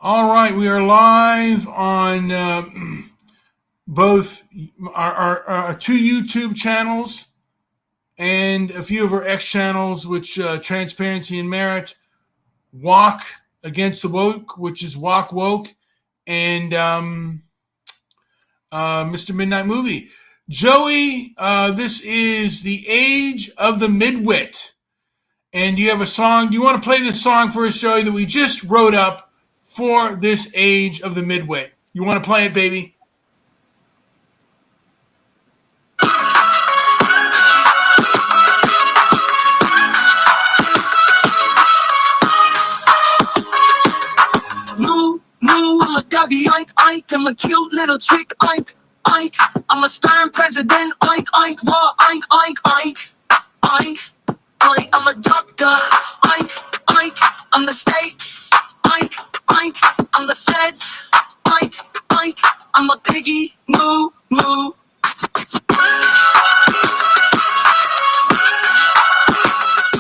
All right, we are live on both our two YouTube channels and a few of our X channels, which Transparency and Merit, Walk Against the Woke, which is Walk Woke, and Mr. Midnight Movie. Joey, this is the age of the Midwit. And you have a song. Do you want to play this song for us, Joey, that we just wrote up for this age of the Midwit? You want to play it, baby? Moo, moo, I'm a doggy, Ike, Ike, I'm a cute little chick, Ike, Ike, I'm a stern president, Ike, Ike, what, Ike, Ike, Ike, Ike, Ike, I'm a doctor, Ike, Ike, I'm the state, Ike, Ike, I'm the feds, Ike, Ike, I'm a piggy, moo, moo.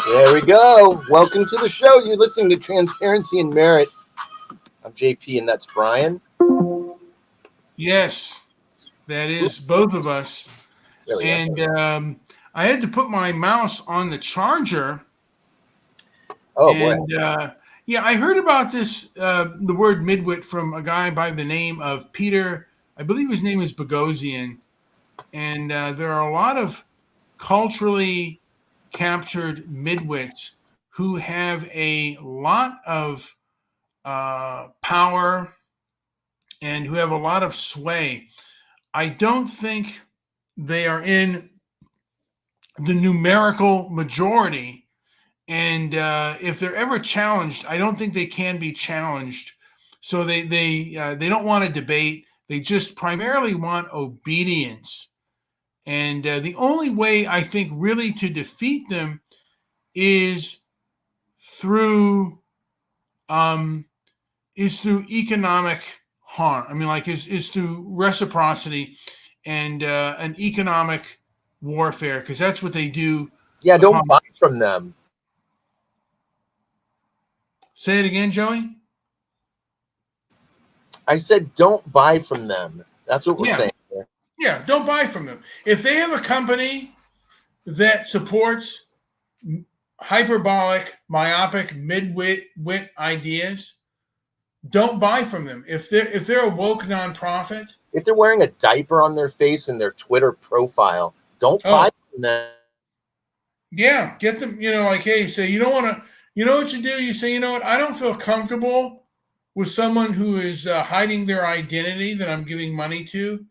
There we go. Welcome to the show. You're listening to Transparency and Merit. I'm JP, and that's Brian. Yes, that is both of us. Really and I had to put my mouse on the charger. Oh, and, boy. Yeah, I heard about this, the word midwit, from a guy by the name of Peter. I believe his name is Boghossian. And there are a lot of culturally captured midwits who have a lot of power and who have a lot of sway. I don't think they are in the numerical majority, and if they're ever challenged, I don't think they can be challenged. So they don't want to debate. They just primarily want obedience. And the only way I think really to defeat them is through economic harm. I mean, like is through reciprocity and an economic warfare, because that's what they do. Yeah, don't buy from them. Say it again, Joey. I said don't buy from them. That's what we're saying here. Yeah, don't buy from them. If they have a company that supports hyperbolic, myopic, midwit ideas, don't buy from them. If they're a woke nonprofit, if they're wearing a diaper on their face in their Twitter profile, don't buy from them. Yeah, get them. Like, hey, say you don't want to. You know what you do? You say, you know what? I don't feel comfortable with someone who is hiding their identity that I'm giving money to.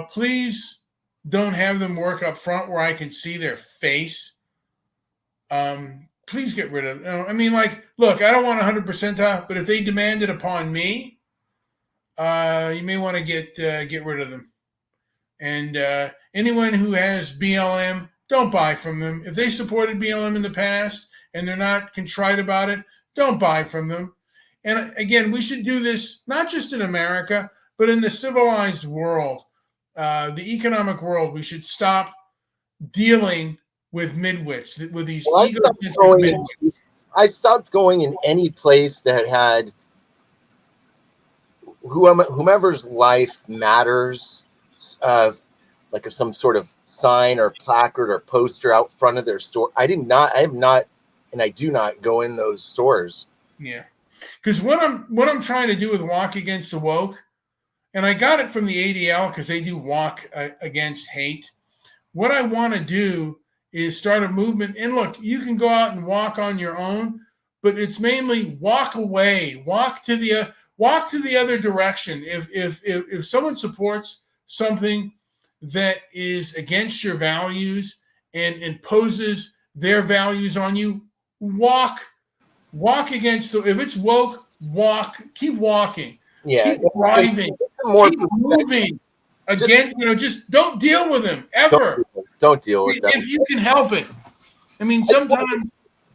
Please don't have them work up front where I can see their face. Please get rid of them. I mean, like, look, I don't want 100% off, but if they demand it upon me, you may want to get rid of them. And anyone who has BLM, don't buy from them. If they supported BLM in the past and they're not contrite about it, don't buy from them. And again, we should do this not just in America, but in the civilized world, the economic world. We should stop dealing with midwits, with these egocentric midwits. I stopped going in any place that had whomever's life matters, like some sort of sign or placard or poster out front of their store. I do not go in those stores. Yeah, because what I'm trying to do with Walk Against the Woke, and I got it from the ADL because they do Walk Against Hate. What I want to do is start a movement. And look, you can go out and walk on your own, but it's mainly walk away, walk to the other direction. If someone supports something that is against your values and imposes their values on you, walk against if it's woke, keep walking. Yeah. Keep driving. Keep moving. Again, just don't deal with them ever. Don't deal with them if you can help it. I mean, sometimes.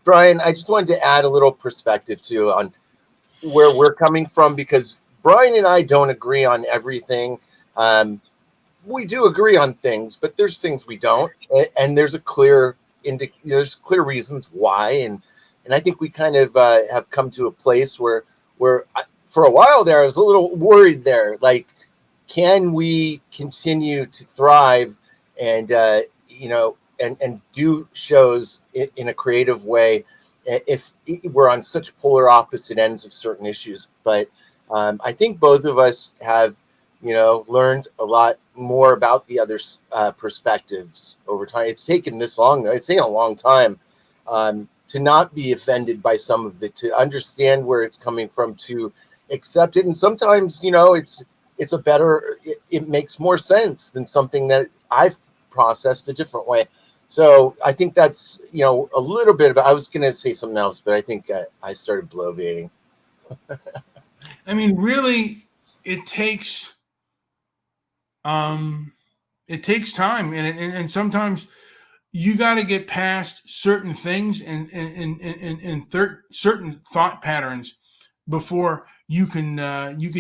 Brian, I just wanted to add a little perspective too on where we're coming from, because Brian and I don't agree on everything. We do agree on things, but there's things we don't, and there's clear reasons why. And I think we kind of have come to a place where for a while there, I was a little worried there. Like, can we continue to thrive and and do shows in a creative way if we're on such polar opposite ends of certain issues? But I think both of us have, learned a lot more about the other's perspectives over time. It's taken this long, though. It's taken a long time to not be offended by some of it, to understand where it's coming from, to accept it. And sometimes, it's a better, it makes more sense than something that I've processed a different way. So I think that's, a little bit about, I was going to say something else, but I think I started bloviating. I mean, really, it takes time, and sometimes you got to get past certain things and certain thought patterns before you can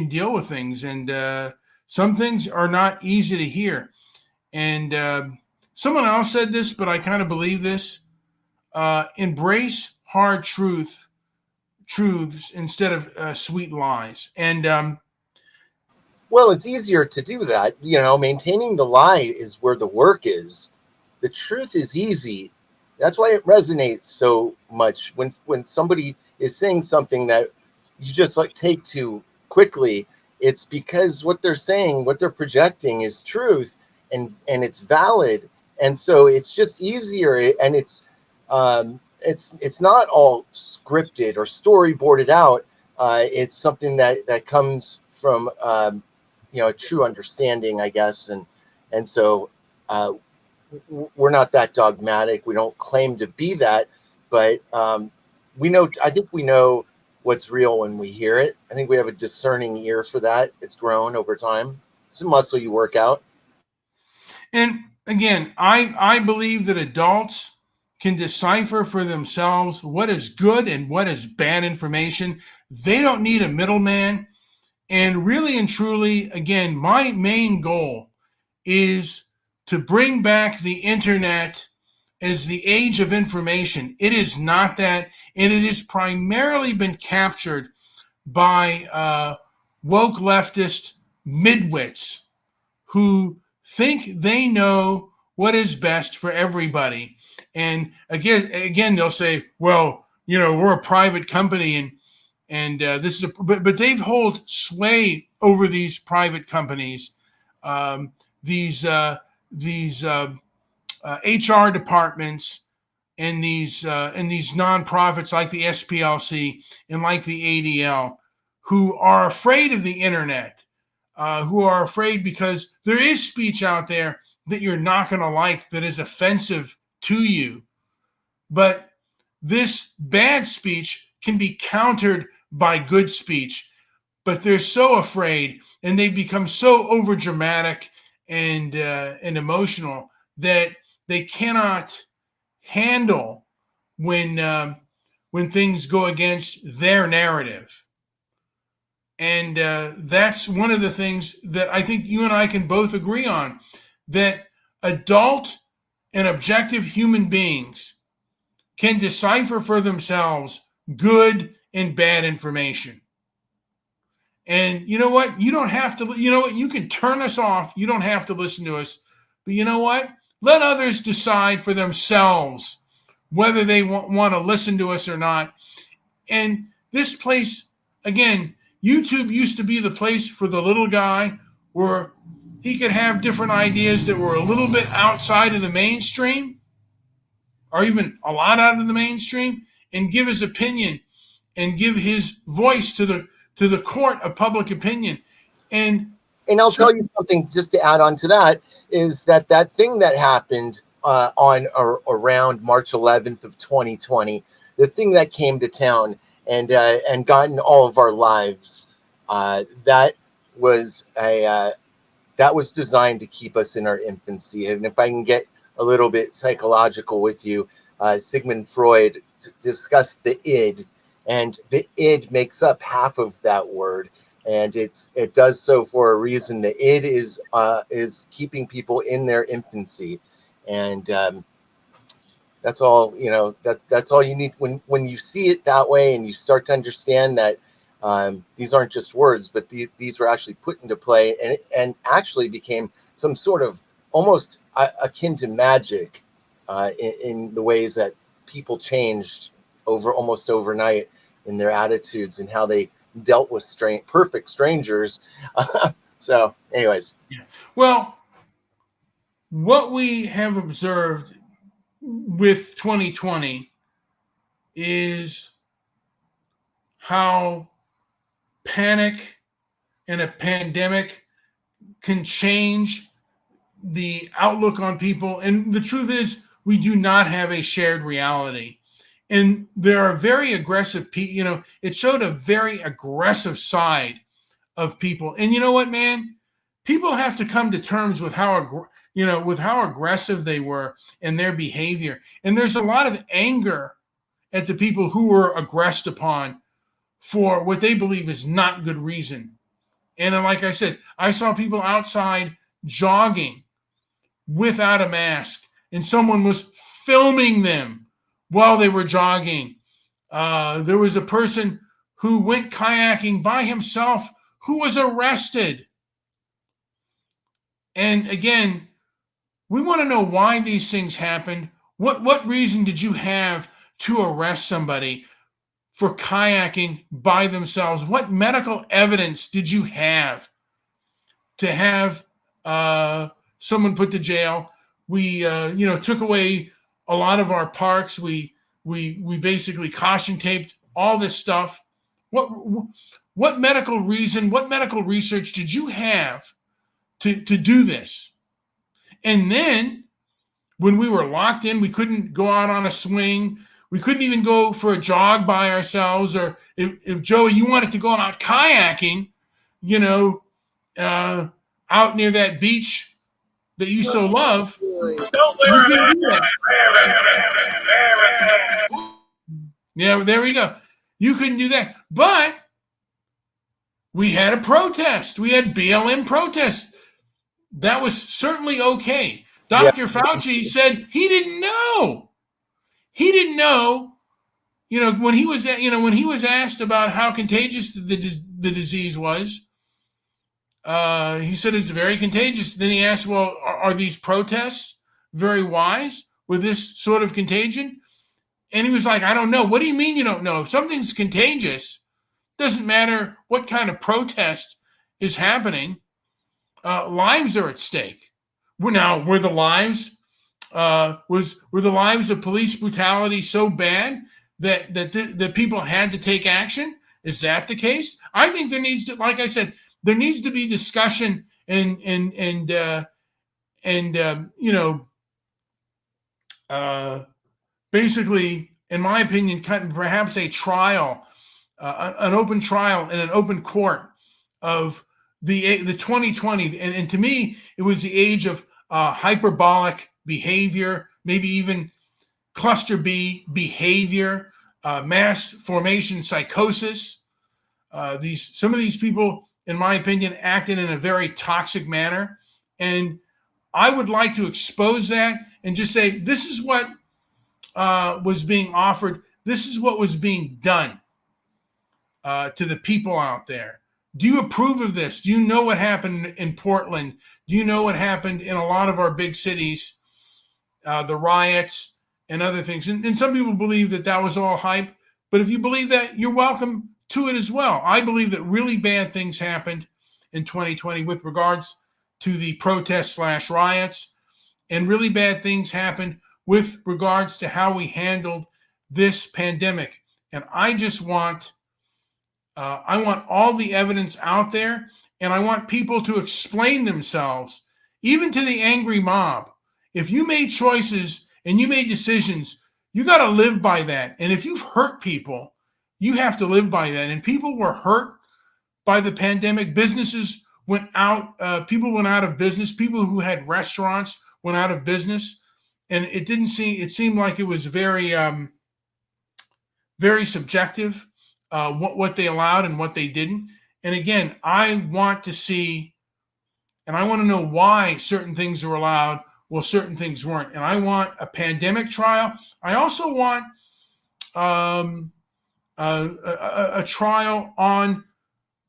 deal with things, and some things are not easy to hear. And someone else said this, but I kind of believe this: embrace hard truths instead of sweet lies. And Well, it's easier to do that. Maintaining the lie is where the work is. The truth is easy. That's why it resonates so much when somebody is saying something that you just like take too quickly. It's because what they're saying, what they're projecting is truth, and it's valid. And so it's just easier, and it's not all scripted or storyboarded out. It's something that comes from a true understanding, I guess. And so we're not that dogmatic. We don't claim to be that, but I think we know what's real when we hear it. I think we have a discerning ear for that. It's grown over time. It's a muscle you work out. And again, I believe that adults can decipher for themselves what is good and what is bad information. They don't need a middleman. And really and truly, again, my main goal is to bring back the internet as the age of information. It is not that, and it has primarily been captured by woke leftist midwits who think they know what is best for everybody. And again, they'll say, "Well, we're a private company, and this is but they hold sway over these private companies, these HR departments, and these nonprofits like the SPLC and like the ADL, who are afraid of the internet, who are afraid because there is speech out there that you're not going to like, that is offensive to you. But this bad speech can be countered by good speech. But they're so afraid, and they become so overdramatic and emotional that they cannot handle when things go against their narrative. And that's one of the things that I think you and I can both agree on, that adult and objective human beings can decipher for themselves good and bad information. And you know what? You don't have to, you can turn us off. You don't have to listen to us. But you know what? Let others decide for themselves whether they want to listen to us or not. And this place, again, YouTube used to be the place for the little guy where he could have different ideas that were a little bit outside of the mainstream, or even a lot out of the mainstream, and give his opinion and give his voice to the court of public opinion. And I'll tell you something just to add on to that, is that thing that happened on or around March 11th of 2020, the thing that came to town and got in all of our lives, that was designed to keep us in our infancy. And if I can get a little bit psychological with you, Sigmund Freud discussed the id, and the id makes up half of that word, and it does so for a reason. The id is keeping people in their infancy, and that's all. That's all you need when you see it that way, and you start to understand that These aren't just words, but these were actually put into play and actually became some sort of almost akin to magic in the ways that people changed almost overnight in their attitudes and how they dealt with perfect strangers. So, anyways. Yeah. Well, what we have observed with 2020 is how panic and a pandemic can change the outlook on people. And the truth is, we do not have a shared reality. And there are very aggressive people, it showed a very aggressive side of people. And you know what, man? People have to come to terms with how aggressive they were in their behavior. And there's a lot of anger at the people who were aggressed upon for what they believe is not good reason. And then, like I said, I saw people outside jogging without a mask, and someone was filming them while they were jogging. There was a person who went kayaking by himself who was arrested. And again, we want to know why these things happened. What reason did you have to arrest somebody for kayaking by themselves? What medical evidence did you have to have someone put to jail? We took away a lot of our parks. We basically caution taped all this stuff. What medical reason, what medical research did you have to do this? And then when we were locked in, we couldn't go out on a swing. We couldn't even go for a jog by ourselves. Or if Joey, you wanted to go out kayaking, out near that beach that you so love, you couldn't do that. Yeah, there we go. You couldn't do that. But we had a protest. We had BLM protests. That was certainly okay. Dr. Fauci said he didn't know. He didn't know, when he was asked about how contagious the disease was, he said it's very contagious. Then he asked, well, are these protests very wise with this sort of contagion? And he was like, I don't know. What do you mean you don't know? If something's contagious, doesn't matter what kind of protest is happening. Lives are at stake. Were the lives of police brutality so bad that people had to take action? Is that the case? I think there needs to, like I said, there needs to be discussion and basically, in my opinion, perhaps a trial, an open trial in an open court of the 2020. And to me, it was the age of hyperbolic behavior, maybe even cluster B behavior, mass formation psychosis. Some of these people, in my opinion, acted in a very toxic manner. And I would like to expose that and just say, this is what was being offered. This is what was being done to the people out there. Do you approve of this? Do you know what happened in Portland? Do you know what happened in a lot of our big cities, the riots and other things? And some people believe that was all hype. But if you believe that, you're welcome to it as well. I believe that really bad things happened in 2020 with regards to the protests/riots, and really bad things happened with regards to how we handled this pandemic. And I just want all the evidence out there, and I want people to explain themselves, even to the angry mob. If you made choices and you made decisions, you got to live by that. And if you've hurt people, you have to live by that. And people were hurt by the pandemic. Businesses went out. People went out of business. People who had restaurants went out of business. And it seemed like it was very, very subjective. What they allowed and what they didn't. And again, I want to see, and I want to know why certain things were allowed while certain things weren't. And I want a pandemic trial. I also want a trial on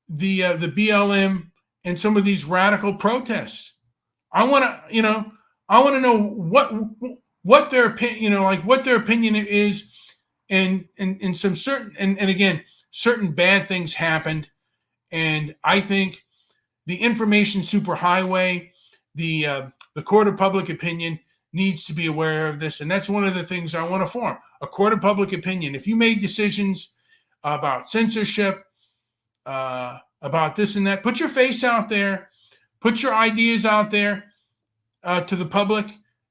the BLM and some of these radical protests. I want to know what their opinion, what their opinion is, and some certain and again, certain bad things happened, and I think the information superhighway, the court of public opinion needs to be aware of this, and that's one of the things I want to form, a court of public opinion. If you made decisions about censorship, about this and that, put your face out there, put your ideas out there to the public,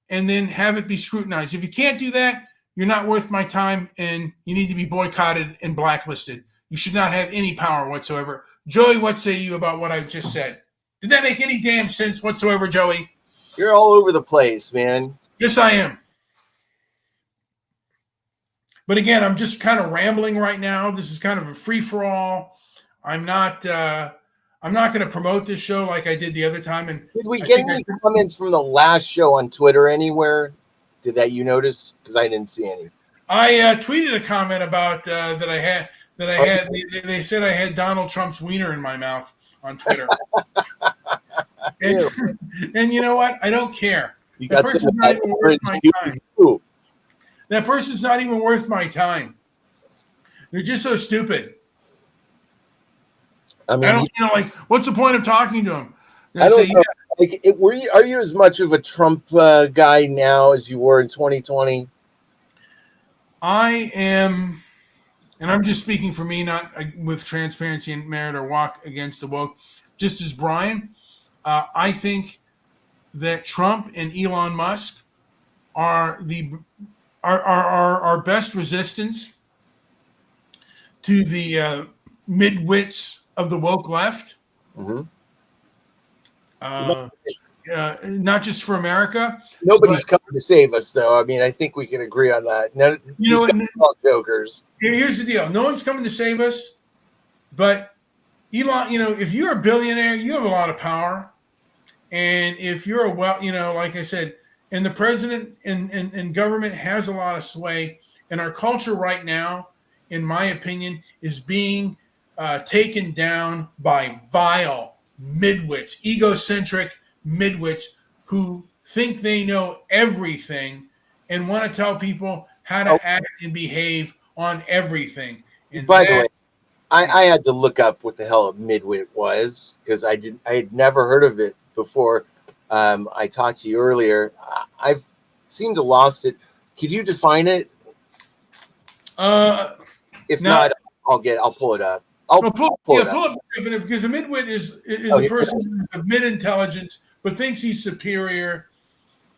and then have it be scrutinized. If you can't do that, you're not worth my time, and you need to be boycotted and blacklisted. You should not have any power whatsoever. Joey, what say you about what I've just said? Did that make any damn sense whatsoever, Joey? You're all over the place, man. Yes, I am. But again, I'm just kind of rambling right now. This is kind of a free-for-all. I'm not going to promote this show like I did the other time. And did we get any comments from the last show on Twitter anywhere? Did that you notice? Because I didn't see any. I tweeted a comment about that I had. They said I had Donald Trump's wiener in my mouth on Twitter. and you know what? I don't care. You got person's not even worth my time. That person's not even worth my time. They're just so stupid. I mean, what's the point of talking to them? I don't know. Yeah. Are you as much of a Trump guy now as you were in 2020? I am, and I'm just speaking for me, not with transparency and merit or walk against the woke. Just as Brian, I think that Trump and Elon Musk are our best resistance to the midwits of the woke left. Mm-hmm. Not just for America. Nobody's coming to save us, though. I mean, I think we can agree on that. No, all jokers. Here's the deal: no one's coming to save us. But Elon, if you're a billionaire, you have a lot of power, and if you're like I said, and the president and government has a lot of sway, and our culture right now, in my opinion, is being taken down by vile midwits, egocentric midwits who think they know everything and want to tell people how to act and behave on everything. And by the way, I had to look up what the hell a midwit was because I had never heard of it before. I talked to you earlier. I've seemed to lost it. Could you define it? If not, I'll pull it up. I'll pull it up because a midwit is a person of mid-intelligence but thinks he's superior,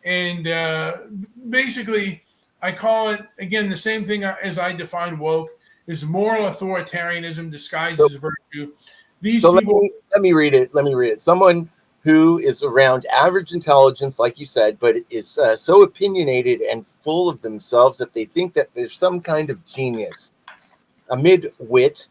and basically, I call it again the same thing as I define woke is moral authoritarianism disguised as virtue. Let me read it. Someone who is around average intelligence, like you said, but is so opinionated and full of themselves that they think that there's some kind of genius. A midwit.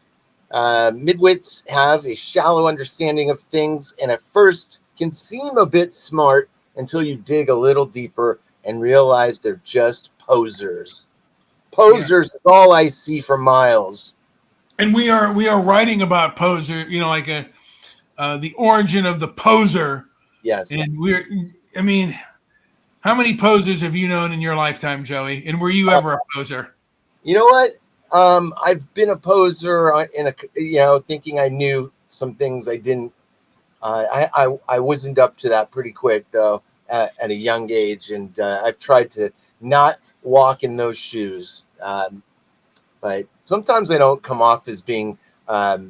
Midwits have a shallow understanding of things and at first can seem a bit smart until you dig a little deeper and realize they're just posers. Posers is all I see for miles. And we are writing about poser, the origin of the poser. Yes. And how many posers have you known in your lifetime, Joey? And were you ever a poser? You know what? I've been a poser thinking I knew some things I didn't. I wizened up to that pretty quick though at a young age, and I've tried to not walk in those shoes. But sometimes I don't come off as being, what's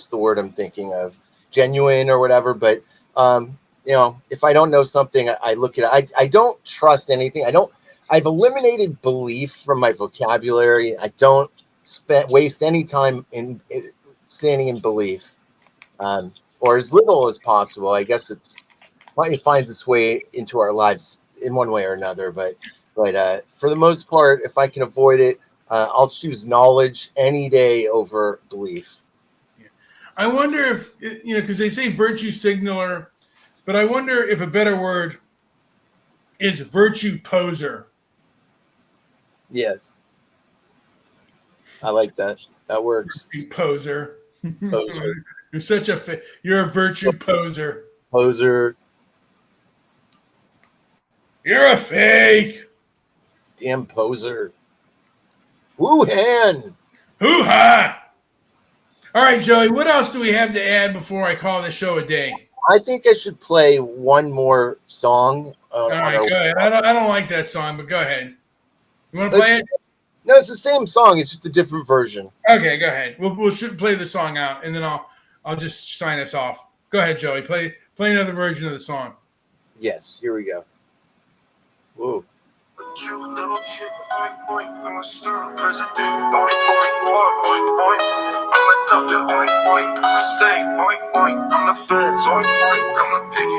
the word I'm thinking of? Genuine or whatever. But if I don't know something, I look at it. I don't trust anything. I've eliminated belief from my vocabulary. I don't waste any time in standing in belief, or as little as possible. I guess it finds its way into our lives in one way or another. But for the most part, if I can avoid it, I'll choose knowledge any day over belief. I wonder if, because they say virtue signaler, but I wonder if a better word is virtue poser. Yes. I like that. That works. You poser. Poser. You're such a you're a virtue poser. Poser. You're a fake. Damn poser. Wuhan. Hoo-ha! All right, Joey, what else do we have to add before I call the show a day? I think I should play one more song. All right, go ahead. I don't like that song, but go ahead. You want to play it? No, it's the same song. It's just a different version. Okay, go ahead. We'll play the song out, and then I'll just sign us off. Go ahead, Joey. Play another version of the song. Yes, here we go. Whoa. Cute little chick, oink oink, I'm a stern president, oink oink, oink oink, I'm a doctor, oink oink, I'm a state, oink oink, I'm the feds, oink oink, I'm a piggy.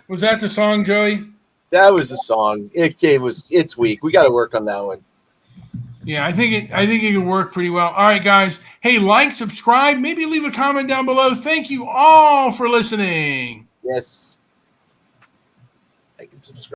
Was that the song, Joey? That was the song. It's weak. We got to work on that one. Yeah, I think it could work pretty well. All right, guys. Hey, like, subscribe, maybe leave a comment down below. Thank you all for listening. Yes. I can subscribe.